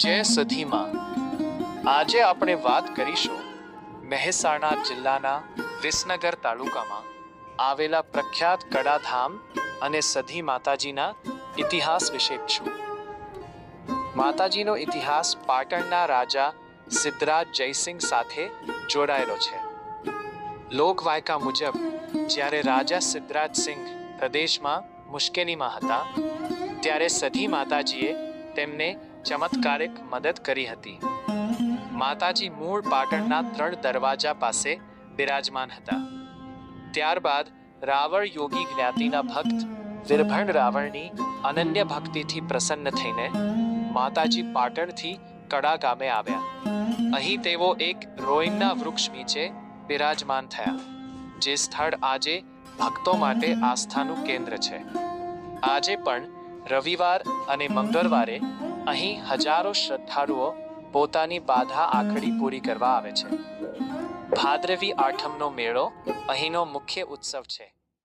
જય સધીમાં. આજે આપણે વાત કરીશું મહેસાણા જિલ્લાના વિસનગર તાલુકામાં આવેલા પ્રખ્યાત કડાધામ અને સધી માતાજીના ઇતિહાસ વિશે છું. માતાજીનો ઇતિહાસ પાટણના રાજા સિદ્ધરાજ જયસિંહ સાથે જોડાયેલો છે. લોકવાયકા મુજબ જ્યારે રાજા સિદ્ધરાજસિંહ પ્રદેશમાં મુશ્કેલીમાં હતા ત્યારે સધી માતાજીએ તેમને ચમત્કારિક મદદ કરી હતી. માતાજી મૂળ પાટણના 3 દરવાજા પાસે બિરાજમાન હતા. ત્યારબાદ રાવણ યોગી જ્ઞાતિના ભક્ત વીરભણ રાવણની અનન્ય ભક્તિથી પ્રસન્ન થઈને માતાજી પાટણથી કડા ગામે આવ્યા. અહીં તેઓ એક રોઈના વૃક્ષ નીચે બિરાજમાન થયા, જે સ્થળ આજે ભક્તો માટે આસ્થાનું કેન્દ્ર છે. આજે પણ રવિવાર અને મંગળવારે અહીં હજારો શ્રદ્ધાળુઓ પોતાની બાધા આખડી પૂરી કરવા આવે છે. ભાદરવી આઠમનો મેળો અહીંનો મુખ્ય ઉત્સવ છે.